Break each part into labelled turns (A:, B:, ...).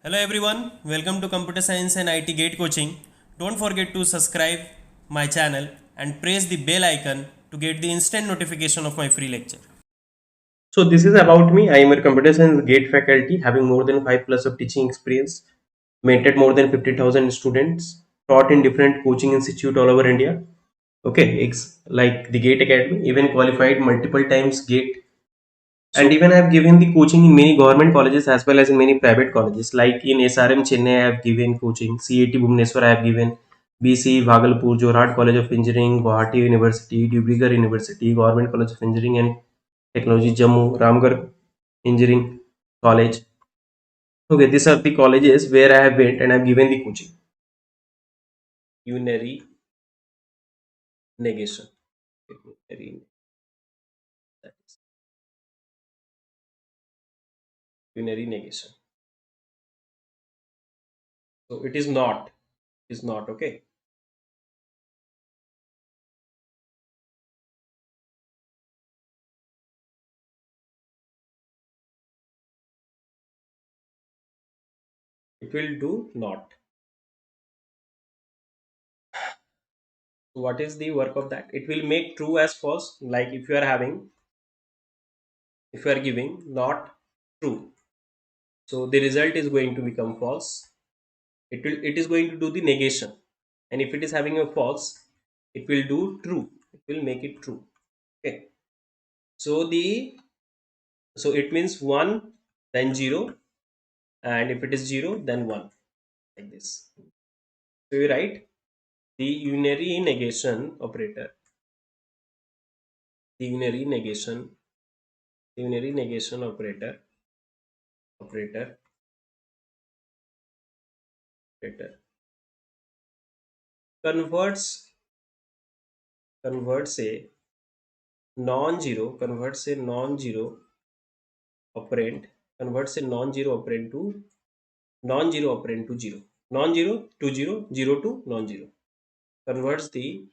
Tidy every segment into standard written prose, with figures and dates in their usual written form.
A: Hello everyone, welcome to Computer Science and IT Gate Coaching. Don't forget to subscribe my channel and press the bell icon to get the instant notification of my free lecture. So this is about me. I am a computer science gate faculty having more than 5 plus of teaching experience, mentored more than 50,000 students, taught in different coaching institute all over India. Okay, it's like the Gate Academy, even qualified multiple times Gate, and even I have given the coaching in many government colleges as well as in many private colleges. Like in SRM Chennai, I have given coaching. CAT Bhubaneswar, I have given. BC Bhagalpur, Jorhat College of Engineering, Guwahati University, Dibrugarh University, Government College of Engineering and Technology, Jammu, Ramgarh Engineering College. Okay, these are the colleges where I have went and I have given the coaching. Unary negation. Unary, that is unary negation. So it is not. It is not okay. It will do not. So what is the work of that? It will make true as false. Like if you are having, if you are giving not true, so the result is going to become false. It is going to do the negation, and if it is having a false, it will do true. It will make it true. Okay. So it means one, then zero, and if it is zero, then one, like this. So you write the unary negation operator. The unary negation. The unary negation operator operator converts converts a non-zero operand non-zero operand to zero, non-zero to zero, zero to non-zero, converts the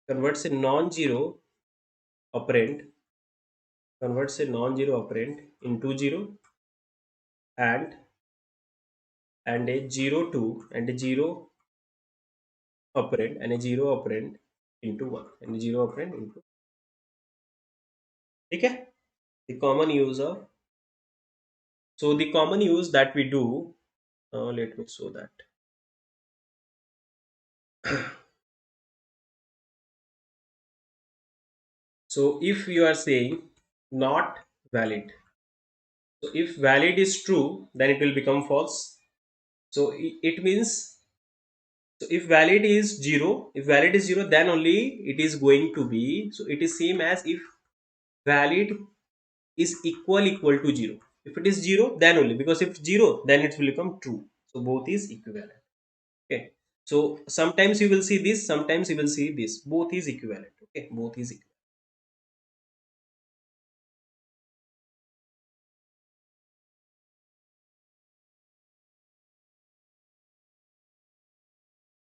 A: converts a non-zero operand into zero, and a zero operand into one, and a zero operand into. Okay, the common use of, so the common use that we do, let me show that. So if you are saying not valid, so if valid is true, then it will become false. So it means, so if valid is zero, then only it is going to be. So it is same as if valid is equal to zero. If it is zero, then only, because if zero, then it will become true. So both is equivalent. Okay. So sometimes you will see this, sometimes you will see this. Both is equivalent. Okay, both is equivalent.